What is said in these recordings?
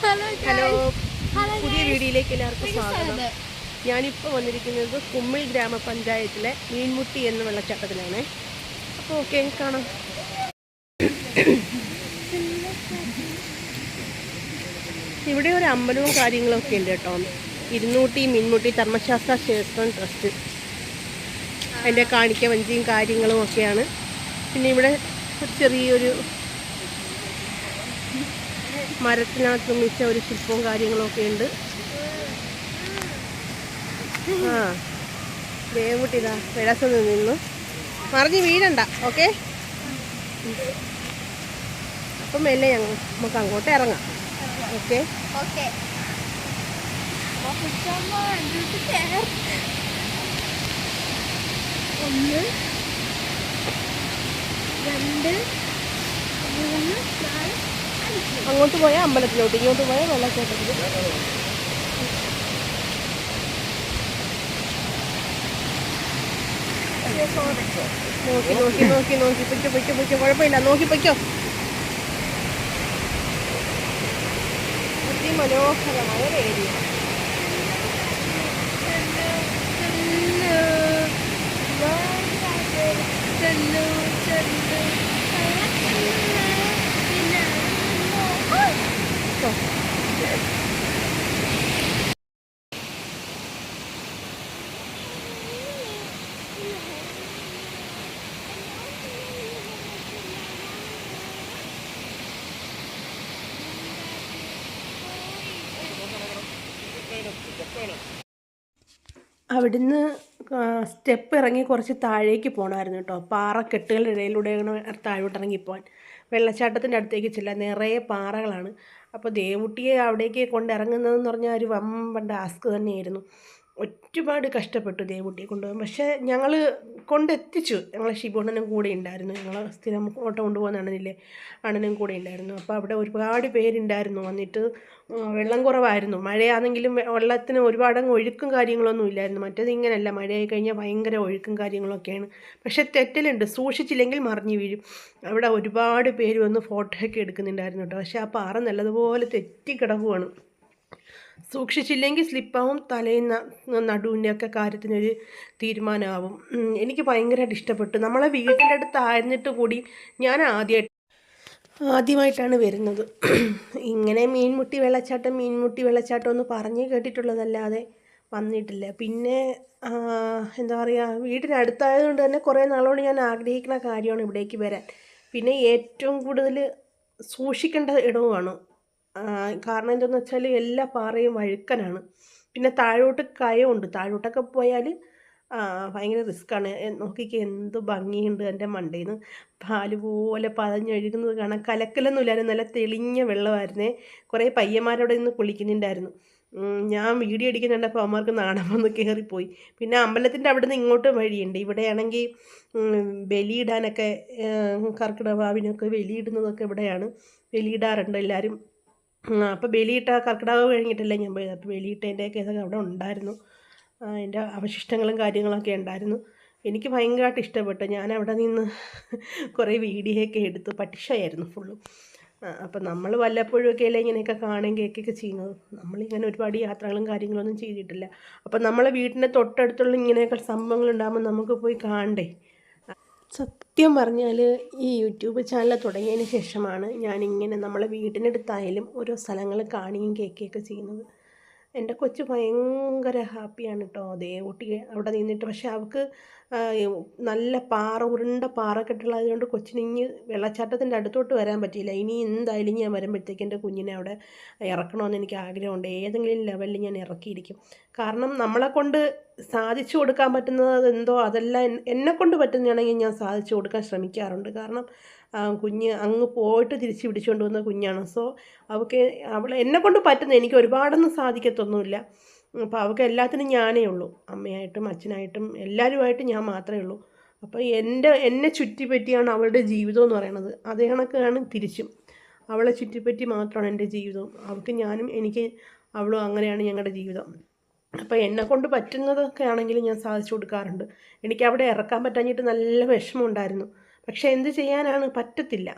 Hello, പുതിയ വീഡിയോയിലേക്ക് എല്ലാവർക്കും സ്വാഗതം. ഞാനിപ്പോൾ വന്നിരിക്കുന്നത് കുമ്മിൽ ഗ്രാമപഞ്ചായത്തിലെ മീൻമുട്ടി എന്ന വെള്ളച്ചാട്ടത്തിലാണ്. അപ്പോൾ ഓക്കെ, കാണാം. ഇവിടെ ഒരു അമ്പലവും കാര്യങ്ങളൊക്കെ ഉണ്ട് കേട്ടോ. 200 മീൻമുട്ടി ധർമ്മശാസ്ത്ര ക്ഷേത്രം ട്രസ്റ്റ്, അതിൻ്റെ കാണിക്ക വഞ്ചിയും കാര്യങ്ങളും ഒക്കെയാണ്. പിന്നെ ഇവിടെ ചെറിയൊരു മരത്തിനകത്ത് നിർമ്മിച്ച ഒരു ശില്പവും കാര്യങ്ങളൊക്കെ ഉണ്ട്. ദേവുട്ടിതാ വെള്ളത്തിൽ നിന്നു മറിഞ്ഞ് വീഴണ്ട. ഓക്കെ, അപ്പം മെല്ലെ നമുക്ക് അങ്ങോട്ട് ഇറങ്ങാം. Okay okay. ഒന്ന്, രണ്ട്, മൂന്ന്, നാല്. അങ്ങോട്ട് പോയാൽ അമ്പലത്തിലോട്ട്, ഇങ്ങോട്ട് പോയാൽ വെള്ളച്ചാട്ടത്തിൽ. നോക്കി നോക്കി നോക്കി നോക്കി പൊയ്ക്കോ പൊയ്ക്കോ പൊയ്ക്കോ, കുഴപ്പമില്ല, നോക്കി പൊയ്ക്കോ. അതിമനോഹരമായ ഒരു ഏരിയ. അവിടുന്ന് സ്റ്റെപ്പ് ഇറങ്ങി കുറച്ച് താഴേക്ക് പോകണമായിരുന്നു കേട്ടോ. പാറക്കെട്ടുകളുടെ ഇടയിലൂടെയാണ് താഴോട്ട് ഇറങ്ങിപ്പോവാൻ. വെള്ളച്ചാട്ടത്തിൻ്റെ അടുത്തേക്ക് ചെല്ലാൻ നിറയെ പാറകളാണ്. അപ്പോൾ ദേവുട്ടിയെ അവിടേക്ക് കൊണ്ടിറങ്ങുന്നതെന്ന് പറഞ്ഞാൽ ഒരു വമ്പൻ ടാസ്ക് തന്നെയായിരുന്നു. ഒരുപാട് കഷ്ടപ്പെട്ടു ദേവുട്ടിയെ കൊണ്ടുപോകാൻ. പക്ഷേ ഞങ്ങൾ കൊണ്ടെത്തിച്ചു. ഞങ്ങളെ ഷിബുണ്ണനും കൂടെ ഉണ്ടായിരുന്നു. ഞങ്ങൾ സ്ഥിരം ഓട്ടം കൊണ്ടുപോകുന്ന അണ്ണനും കൂടെ ഉണ്ടായിരുന്നു. അപ്പോൾ അവിടെ ഒരുപാട് പേരുണ്ടായിരുന്നു. വന്നിട്ട് വെള്ളം കുറവായിരുന്നു. മഴയാണെങ്കിലും വെള്ളത്തിന് ഒരുപാടങ്ങ് ഒഴുക്കും കാര്യങ്ങളൊന്നും ഇല്ലായിരുന്നു. മറ്റേത് ഇങ്ങനെയല്ല, മഴയായി കഴിഞ്ഞാൽ ഭയങ്കര ഒഴുക്കും കാര്യങ്ങളൊക്കെയാണ്. പക്ഷേ തെറ്റലുണ്ട്, സൂക്ഷിച്ചില്ലെങ്കിൽ മറിഞ്ഞു വീഴും. അവിടെ ഒരുപാട് പേര് വന്ന് ഫോട്ടോയൊക്കെ എടുക്കുന്നുണ്ടായിരുന്നു കേട്ടോ. പക്ഷേ ആ പാറ നല്ലതുപോലെ തെറ്റിക്കിടക്കുവാണ്. സൂക്ഷിച്ചില്ലെങ്കിൽ സ്ലിപ്പാവും, തലേന്ന് നടുവിൻ്റെ ഒക്കെ കാര്യത്തിനൊരു തീരുമാനമാവും. എനിക്ക് ഭയങ്കരമായിട്ട് ഇഷ്ടപ്പെട്ടു. നമ്മളെ വീട്ടിൻ്റെ അടുത്തായിരുന്നിട്ട് കൂടി ഞാൻ ആദ്യമായിട്ടാണ് വരുന്നത്. ഇങ്ങനെ മീൻമുട്ടി വെള്ളച്ചാട്ടം എന്ന് പറഞ്ഞ് കേട്ടിട്ടുള്ളതല്ലാതെ വന്നിട്ടില്ല. പിന്നെ എന്താ പറയുക, വീടിനടുത്തായതുകൊണ്ട് തന്നെ കുറേ നാളുകൊണ്ട് ഞാൻ ആഗ്രഹിക്കുന്ന കാര്യമാണ് ഇവിടേക്ക് വരാൻ. പിന്നെ ഏറ്റവും കൂടുതൽ സൂക്ഷിക്കേണ്ട ഇടവുമാണ്. കാരണം എന്താണെന്ന് വെച്ചാൽ എല്ലാ പാറയും വഴുക്കനാണ്. പിന്നെ താഴോട്ട് കയമുണ്ട്. താഴോട്ടൊക്കെ പോയാൽ ഭയങ്കര റിസ്ക്കാണ്. നോക്കിക്ക് എന്ത് ഭംഗിയുണ്ട്. എൻ്റെ മണ്ടയിൽ നിന്ന് പാല് പോലെ പതഞ്ഞൊഴുകുന്നത് കാണാൻ. കലക്കലൊന്നും ഇല്ലായിരുന്നു, നല്ല തെളിഞ്ഞ വെള്ളമായിരുന്നേ. കുറേ പയ്യന്മാരവിടെ നിന്ന് കുളിക്കുന്നുണ്ടായിരുന്നു. ഞാൻ വീഡിയോ അടിക്കുന്നുണ്ടപ്പോൾ അവന്മാർക്ക് നാണം വന്ന് കയറിപ്പോയി. പിന്നെ അമ്പലത്തിൻ്റെ അവിടെ നിന്ന് ഇങ്ങോട്ട് വഴിയുണ്ട്. ഇവിടെയാണെങ്കിൽ ബലിയിടാനൊക്കെ, കർക്കിടക വാവിനൊക്കെ ബലിയിടുന്നതൊക്കെ ഇവിടെയാണ്. ബലിയിടാറുണ്ട് എല്ലാവരും. അപ്പോൾ ബലിയിട്ട കർക്കിടക കഴിഞ്ഞിട്ടല്ലേ ഞാൻ പോയത്. അപ്പോൾ ബലിയിട്ടതിൻ്റെയൊക്കെ ഇതൊക്കെ അവിടെ ഉണ്ടായിരുന്നു. അതിൻ്റെ അവശിഷ്ടങ്ങളും കാര്യങ്ങളൊക്കെ ഉണ്ടായിരുന്നു. എനിക്ക് ഭയങ്കരമായിട്ട് ഇഷ്ടപ്പെട്ടു. ഞാൻ അവിടെ നിന്ന് കുറേ വീഡിയോയൊക്കെ എടുത്തു. പട്ടിഷയായിരുന്നു ഫുള്ളും. അപ്പം നമ്മൾ വല്ലപ്പോഴുമൊക്കെ അല്ലേ ഇങ്ങനെയൊക്കെ കാണുകയും കേൾക്കുകയൊക്കെ ചെയ്യുന്നത്. നമ്മളിങ്ങനെ ഒരുപാട് യാത്രകളും കാര്യങ്ങളൊന്നും ചെയ്തിട്ടില്ല. അപ്പം നമ്മളെ വീടിൻ്റെ തൊട്ടടുത്തുള്ള ഇങ്ങനെയൊക്കെ സംഭവങ്ങളുണ്ടാകുമ്പോൾ നമുക്ക് പോയി കാണണ്ടേ. സത്യം പറഞ്ഞാൽ ഈ യൂട്യൂബ് ചാനൽ തുടങ്ങിയതിന് ശേഷമാണ് ഞാനിങ്ങനെ നമ്മളെ വീടിനടുത്തായാലും ഓരോ സ്ഥലങ്ങൾ കാണുകയും കേൾക്കുകയൊക്കെ ചെയ്യുന്നത്. എൻ്റെ കൊച്ച് ഭയങ്കര ഹാപ്പിയാണ് കേട്ടോ. ദേവുട്ടി അവിടെ നിന്നിട്ട്. പക്ഷെ അവൾക്ക് നല്ല ഉരുണ്ട പാറക്കെട്ടുള്ളതുകൊണ്ട് കൊച്ചിന് ഇനി വെള്ളച്ചാട്ടത്തിൻ്റെ അടുത്തോട്ട് വരാൻ പറ്റിയില്ല. ഇനി എന്തായാലും ഞാൻ വരുമ്പോഴത്തേക്ക് എൻ്റെ കുഞ്ഞിനെ അവിടെ ഇറക്കണമെന്ന് എനിക്ക് ആഗ്രഹമുണ്ട്. ഏതെങ്കിലും ലെവലിൽ ഞാൻ ഇറക്കിയിരിക്കും. കാരണം നമ്മളെ കൊണ്ട് സാധിച്ചു കൊടുക്കാൻ പറ്റുന്നത് എന്തോ അതെല്ലാം എന്നെക്കൊണ്ട് പറ്റുന്നതാണെങ്കിൽ ഞാൻ സാധിച്ചു കൊടുക്കാൻ ശ്രമിക്കാറുണ്ട്. കാരണം കുഞ്ഞ് അങ്ങ് പോയിട്ട് തിരിച്ച് പിടിച്ചുകൊണ്ട് വന്ന കുഞ്ഞാണ്. സോ അവൾ എന്നെക്കൊണ്ട് പറ്റുന്ന, എനിക്ക് ഒരുപാടൊന്നും സാധിക്കത്തൊന്നുമില്ല. അപ്പോൾ അവൾക്ക് എല്ലാത്തിനും ഞാനേ ഉള്ളൂ. അമ്മയായിട്ടും അച്ഛനായിട്ടും എല്ലാവരുമായിട്ട് ഞാൻ മാത്രമേ ഉള്ളൂ. അപ്പോൾ എന്നെ ചുറ്റിപ്പറ്റിയാണ് അവളുടെ ജീവിതം എന്ന് പറയുന്നത്. അതേ കണക്കാണ് തിരിച്ചും. അവളെ ചുറ്റിപ്പറ്റി മാത്രമാണ് എൻ്റെ ജീവിതവും. അവൾക്ക് ഞാനും അവളും അങ്ങനെയാണ് ഞങ്ങളുടെ ജീവിതം. അപ്പോൾ എന്നെക്കൊണ്ട് പറ്റുന്നതൊക്കെ ആണെങ്കിലും ഞാൻ സാധിച്ചു കൊടുക്കാറുണ്ട്. എനിക്ക് അവിടെ ഇറക്കാൻ പറ്റാഞ്ഞിട്ട് നല്ല വിഷമമുണ്ടായിരുന്നു. പക്ഷേ എന്ത് ചെയ്യാനാണ്, പറ്റത്തില്ല.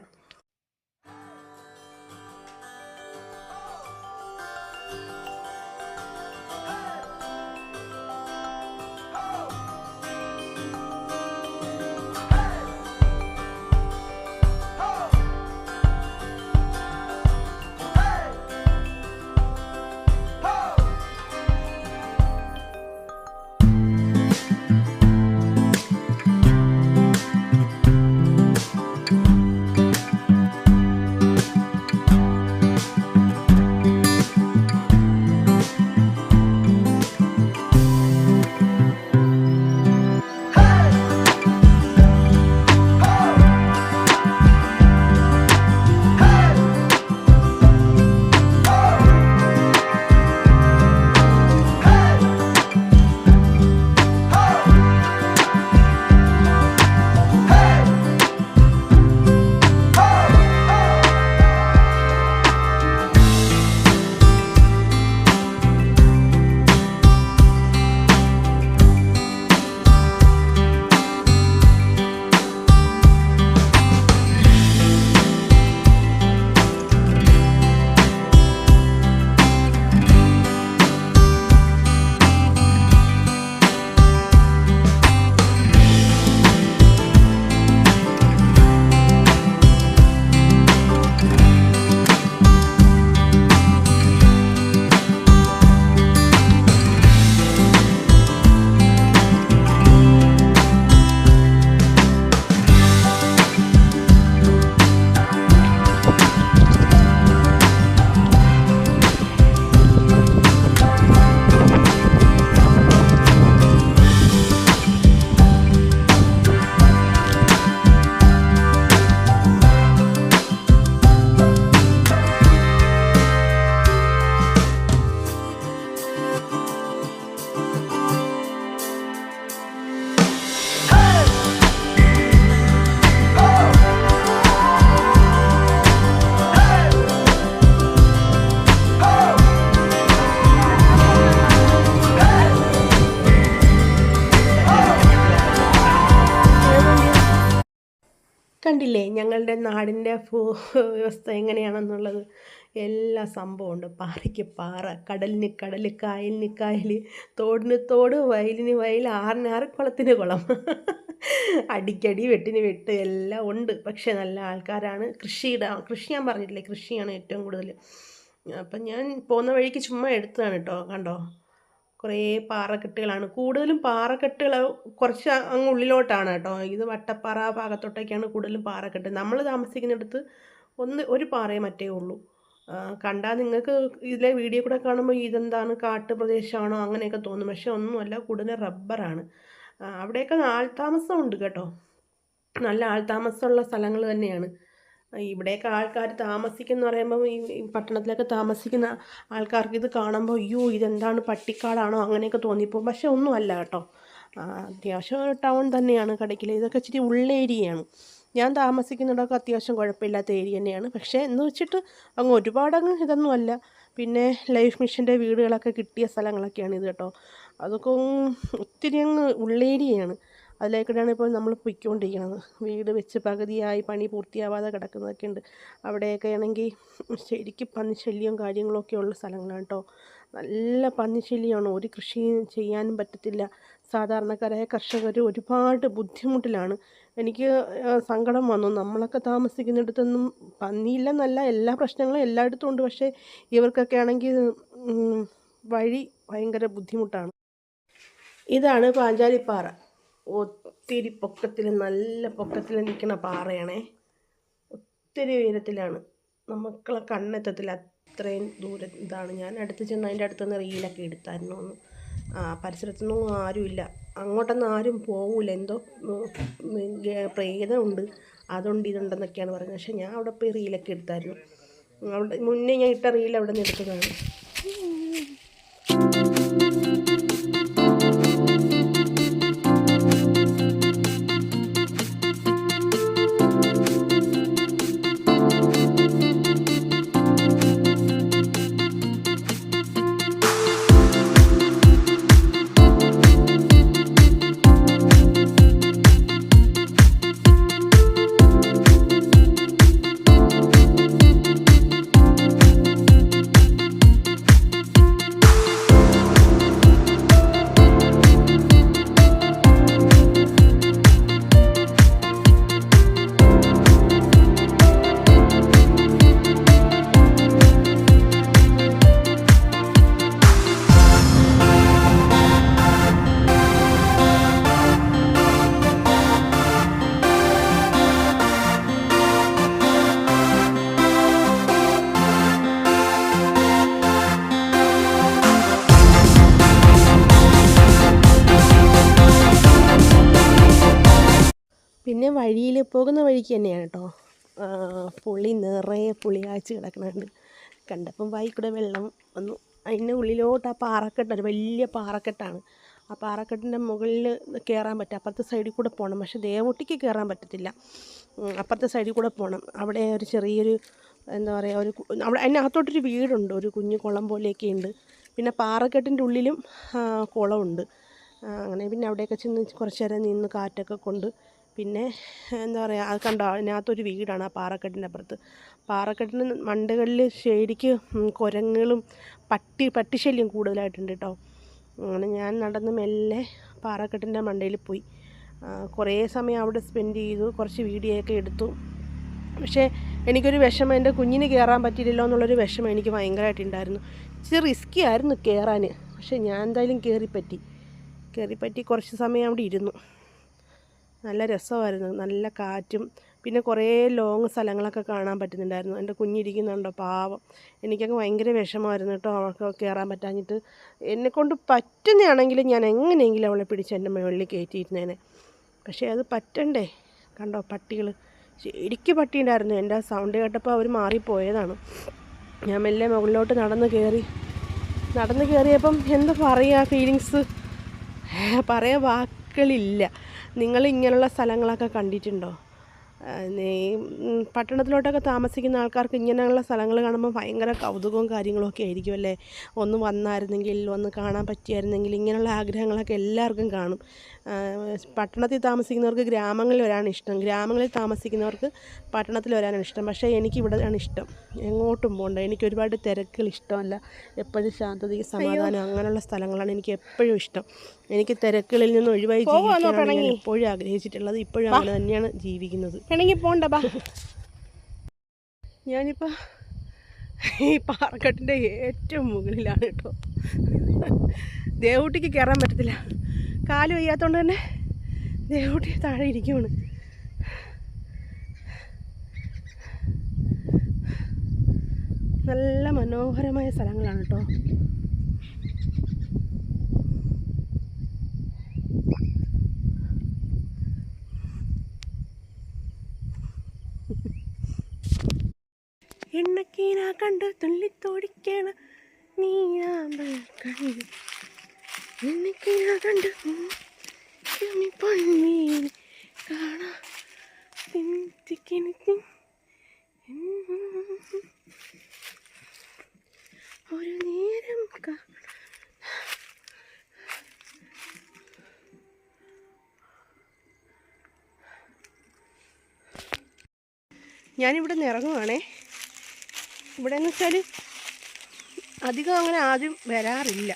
ഞങ്ങളുടെ നാടിൻ്റെ വ്യവസ്ഥ എങ്ങനെയാണെന്നുള്ളത് എല്ലാ സംഭവമുണ്ട്. പാറയ്ക്ക് പാറ, കടലിന് കടൽ, കായലിന് കായൽ, തോടിന് തോട്, വയലിന് വയൽ, ആറിന് ആറ്, കുളത്തിന് കുളം. അടിക്കടി വെട്ടിന് വെട്ട് എല്ലാം ഉണ്ട്. പക്ഷേ നല്ല ആൾക്കാരാണ്. കൃഷി ഞാൻ പറഞ്ഞിട്ടില്ലേ, കൃഷിയാണ് ഏറ്റവും കൂടുതൽ. അപ്പം ഞാൻ പോകുന്ന വഴിക്ക് ചുമ്മാ എടുത്തതാണ് കേട്ടോ. കണ്ടോ, കുറേ പാറക്കെട്ടുകളാണ്. കൂടുതലും പാറക്കെട്ടുകൾ കുറച്ച് അങ്ങ് ഉള്ളിലോട്ടാണ് കേട്ടോ. ഇത് വട്ടപ്പാറ ഭാഗത്തോട്ടൊക്കെയാണ് കൂടുതലും പാറക്കെട്ട്. നമ്മൾ താമസിക്കുന്നിടത്ത് ഒരു പാറയെ മറ്റേ ഉള്ളൂ. കണ്ടാൽ നിങ്ങൾക്ക് ഇതിലെ വീഡിയോ കൂടെ കാണുമ്പോൾ ഇതെന്താണ് കാട്ടുപ്രദേശമാണോ അങ്ങനെയൊക്കെ തോന്നും. പക്ഷെ ഒന്നുമല്ല, കൂടുതൽ റബ്ബറാണ്. അവിടെയൊക്കെ ആൾതാമസം ഉണ്ട് കേട്ടോ. നല്ല ആൾതാമസമുള്ള സ്ഥലങ്ങൾ തന്നെയാണ്. ഇവിടെയൊക്കെ ആൾക്കാർ താമസിക്കുന്ന പറയുമ്പം ഈ പട്ടണത്തിലൊക്കെ താമസിക്കുന്ന ആൾക്കാർക്ക് ഇത് കാണുമ്പോൾ അയ്യോ ഇതെന്താണ് പട്ടിക്കാടാണോ അങ്ങനെയൊക്കെ തോന്നിപ്പോകും. പക്ഷെ ഒന്നുമല്ല കേട്ടോ. അത്യാവശ്യം ടൗൺ തന്നെയാണ് കടയ്ക്കൽ. ഇതൊക്കെ ഇച്ചിരി ഉള്ളേരിയയാണ്. ഞാൻ താമസിക്കുന്നിടമൊക്കെ അത്യാവശ്യം കുഴപ്പമില്ലാത്ത ഏരിയ തന്നെയാണ്. പക്ഷേ എന്ന് വെച്ചിട്ട് ഒരുപാടങ്ങ് ഇതൊന്നുമല്ല. പിന്നെ ലൈഫ് മിഷൻ്റെ വീടുകളൊക്കെ കിട്ടിയ സ്ഥലങ്ങളൊക്കെയാണ് ഇത് കേട്ടോ. അതൊക്കെ ഒത്തിരി അങ്ങ് ഉള്ളേരിയയാണ്. അതിലേക്കൂടെയാണ് ഇപ്പോൾ നമ്മൾ പൊയ്ക്കൊണ്ടിരിക്കുന്നത്. വീട് വെച്ച് പകുതിയായി പണി പൂർത്തിയാവാതെ കിടക്കുന്നതൊക്കെ ഉണ്ട്. അവിടെയൊക്കെ ആണെങ്കിൽ ശരിക്കും പന്നിശല്യവും കാര്യങ്ങളൊക്കെ ഉള്ള സ്ഥലങ്ങളാണ് കേട്ടോ. നല്ല പന്നിശല്യമാണ്. ഒരു കൃഷിയും ചെയ്യാനും പറ്റത്തില്ല. സാധാരണക്കാരായ കർഷകർ ഒരുപാട് ബുദ്ധിമുട്ടിലാണ്. എനിക്ക് സങ്കടം വന്നു. നമ്മളൊക്കെ താമസിക്കുന്നിടത്തൊന്നും പന്നിയില്ലെന്നല്ല, എല്ലാ പ്രശ്നങ്ങളും എല്ലായിടത്തും ഉണ്ട്. പക്ഷേ ഇവർക്കൊക്കെ ആണെങ്കിൽ വഴി ഭയങ്കര ബുദ്ധിമുട്ടാണ്. ഇതാണ് പാഞ്ചാലിപ്പാറ. ഒത്തിരി പൊക്കത്തിൽ, നല്ല പൊക്കത്തിൽ നിൽക്കുന്ന പാറയാണേ. ഒത്തിരി ഉയരത്തിലാണ്. നമുക്കുള്ള കണ്ണെത്തത്തില്ല, അത്രയും ദൂരം ഇതാണ്. ഞാൻ അടുത്ത് ചെന്ന് അതിൻ്റെ അടുത്തുനിന്ന് റീലൊക്കെ എടുത്തായിരുന്നു. പരിസരത്തൊന്നും ആരുമില്ല, അങ്ങോട്ടൊന്നും ആരും പോകില്ല. എന്തോ പ്രേതമുണ്ട്, അതുണ്ട് ഇതുണ്ടെന്നൊക്കെയാണ് പറയുന്നത്. പക്ഷെ ഞാൻ അവിടെ പോയി റീലൊക്കെ എടുത്തായിരുന്നു. അവിടെ മുന്നേ ഞാൻ ഇട്ട റീൽ അവിടെ നിന്ന് എടുത്തതാണ്. പിന്നെ വഴിയിൽ പോകുന്ന വഴിക്ക് തന്നെയാണ് കേട്ടോ. പുളി നിറയെ പുളിയാഴ്ച കിടക്കുന്നുണ്ട്. കണ്ടപ്പം വായിക്കൂടെ വെള്ളം വന്നു. അതിൻ്റെ ഉള്ളിലോട്ട് ആ പാറക്കെട്ട്, വലിയ പാറക്കെട്ടാണ്. ആ പാറക്കെട്ടിൻ്റെ മുകളിൽ കയറാൻ പറ്റും. അപ്പുറത്തെ സൈഡിൽ കൂടെ പോകണം. പക്ഷേ ദേവൊട്ടിക്ക് കയറാൻ പറ്റത്തില്ല. അപ്പുറത്തെ സൈഡിൽ കൂടെ പോകണം. അവിടെ ഒരു ചെറിയൊരു എന്താ പറയുക, അവിടെ അതിനകത്തോട്ടൊരു വീടുണ്ട്. ഒരു കുഞ്ഞു കുളം പോലെയൊക്കെ ഉണ്ട്. പിന്നെ പാറക്കെട്ടിൻ്റെ ഉള്ളിലും കുളമുണ്ട്. അങ്ങനെ പിന്നെ അവിടെയൊക്കെ ചെന്ന് കുറച്ച് നേരം നിന്ന് കാറ്റൊക്കെ കൊണ്ട് പിന്നെ എന്താ പറയുക, അത് കണ്ടോ, അതിനകത്തൊരു വീടാണ് ആ പാറക്കെട്ടിൻ്റെ അപ്പുറത്ത്. പാറക്കെട്ടിന് മണ്ടകളിൽ ശരിക്ക് കുരങ്ങുകളും പട്ടിശല്യം കൂടുതലായിട്ടുണ്ട് കേട്ടോ. അങ്ങനെ ഞാൻ നടന്ന് മെല്ലെ പാറക്കെട്ടിൻ്റെ മണ്ടയിൽ പോയി. കുറേ സമയം അവിടെ സ്പെൻഡ് ചെയ്തു. കുറച്ച് വീഡിയോ ഒക്കെ എടുത്തു. പക്ഷേ എനിക്കൊരു വിഷമം, എൻ്റെ കുഞ്ഞിന് കയറാൻ പറ്റിയില്ലല്ലോ എന്നുള്ളൊരു വിഷമം എനിക്ക് ഭയങ്കരമായിട്ടുണ്ടായിരുന്നു. ഇച്ചിരി റിസ്ക്കി ആയിരുന്നു കയറാൻ. പക്ഷേ ഞാൻ എന്തായാലും കയറിപ്പറ്റി കുറച്ച് സമയം അവിടെ ഇരുന്നു. നല്ല രസമായിരുന്നു, നല്ല കാറ്റും. പിന്നെ കുറേ ലോങ് സ്ഥലങ്ങളൊക്കെ കാണാൻ പറ്റുന്നുണ്ടായിരുന്നു. എൻ്റെ കുഞ്ഞിരിക്കുന്നുണ്ടോ പാവം. എനിക്കങ്ങ് ഭയങ്കര വിഷമമായിരുന്നു കേട്ടോ അവൾക്ക് കയറാൻ പറ്റാഞ്ഞിട്ട്. എന്നെക്കൊണ്ട് പറ്റുന്നതാണെങ്കിൽ ഞാൻ എങ്ങനെയെങ്കിലും അവളെ പിടിച്ച് എൻ്റെ മുകളിൽ കയറ്റിയിരുന്നേനെ. പക്ഷേ അത് പറ്റണ്ടേ. കണ്ടോ പട്ടികൾ, ശരിക്കും പട്ടിയുണ്ടായിരുന്നു. എൻ്റെ ആ സൗണ്ട് കേട്ടപ്പോൾ അവർ മാറിപ്പോയതാണ്. ഞാൻ മെല്ലെ മുകളിലോട്ട് നടന്ന് കയറിയപ്പം എന്താ പറയുക, ഫീലിങ്സ് പറയാൻ വാക്കുകളില്ല. നിങ്ങൾ ഇങ്ങനെയുള്ള സ്ഥലങ്ങളൊക്കെ കണ്ടിട്ടുണ്ടോ? പട്ടണത്തിലോട്ടൊക്കെ താമസിക്കുന്ന ആൾക്കാർക്ക് ഇങ്ങനെയുള്ള സ്ഥലങ്ങൾ കാണുമ്പോൾ ഭയങ്കര കൗതുകവും കാര്യങ്ങളൊക്കെ ആയിരിക്കും അല്ലേ. ഒന്ന് വന്നായിരുന്നെങ്കിൽ, ഒന്ന് കാണാൻ പറ്റിയായിരുന്നെങ്കിൽ, ഇങ്ങനെയുള്ള ആഗ്രഹങ്ങളൊക്കെ എല്ലാവർക്കും കാണും. പട്ടണത്തിൽ താമസിക്കുന്നവർക്ക് ഗ്രാമങ്ങളിൽ വരാനാണ് ഇഷ്ടം, ഗ്രാമങ്ങളിൽ താമസിക്കുന്നവർക്ക് പട്ടണത്തിൽ വരാനാണ് ഇഷ്ടം. പക്ഷേ എനിക്കിവിടെയാണ് ഇഷ്ടം, എങ്ങോട്ടും പോകണ്ട. എനിക്ക് ഒരുപാട് തിരക്കുകൾ ഇഷ്ടമല്ല, എപ്പോഴും ശാന്തതയും സമാധാനം അങ്ങനെയുള്ള സ്ഥലങ്ങളാണ് എനിക്ക് എപ്പോഴും ഇഷ്ടം. എനിക്ക് തിരക്കുകളിൽ നിന്ന് ഒഴിവായി ജീവിക്കാനാണ് ഞാൻ എപ്പോഴും ആഗ്രഹിച്ചിട്ടുള്ളത്. ഇപ്പോഴും അങ്ങനെ തന്നെയാണ് ജീവിക്കുന്നത്. വേണമെങ്കിൽ പോണ്ട ബാ. ഞാനിപ്പോൾ ഈ പാറക്കെട്ടിൻ്റെ ഏറ്റവും മുകളിലാണ് കേട്ടോ. ദേവൂട്ടിക്ക് കയറാൻ പറ്റത്തില്ല, കാല് വയ്യാത്തതുകൊണ്ട് തന്നെ ദേവൂട്ടി താഴെ ഇരിക്കുവാണ്. നല്ല മനോഹരമായ സ്ഥലങ്ങളാണ് കേട്ടോ. എണ്ണക്കീന കണ്ട് തുള്ളിത്തോടിക്കണ നീയാമ്പൽ കണ്ട്, എണ്ണക്കീന കണ്ട് പൊന്നീൻ കാണാ ഒരു നേരം ഞാനിവിടെ നിന്ന് ഇറങ്ങുവാണേ. ഇവിടെ എന്ന് വെച്ചാൽ അധികം അങ്ങനെ ആദ്യം വരാറില്ല.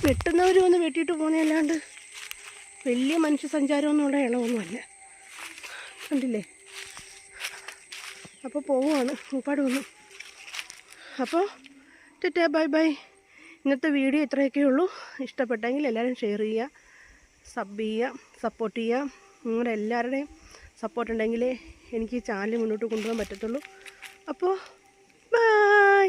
വെട്ടുന്നവർ വന്ന് വെട്ടിയിട്ട് പോകുന്നതല്ലാണ്ട് വലിയ മനുഷ്യ സഞ്ചാരമൊന്നുള്ള ഇളവൊന്നുമല്ല. കണ്ടില്ലേ? അപ്പോൾ പോവുകയാണ്, ഉപ്പാട് വന്നു. അപ്പോൾ ടാറ്റാ ബൈ ബൈ. ഇന്നത്തെ വീഡിയോ ഇത്രയൊക്കെ ഉള്ളൂ. ഇഷ്ടപ്പെട്ടെങ്കിൽ എല്ലാവരും ഷെയർ ചെയ്യുക, സബ് ചെയ്യുക, സപ്പോർട്ട് ചെയ്യുക. നിങ്ങളുടെ എല്ലാവരുടെയും സപ്പോർട്ട് ഉണ്ടെങ്കിലേ എനിക്ക് ഈ ചാനൽ മുന്നോട്ട് കൊണ്ടുപോകാൻ പറ്റത്തുള്ളൂ. അപ്പോൾ ബൈ.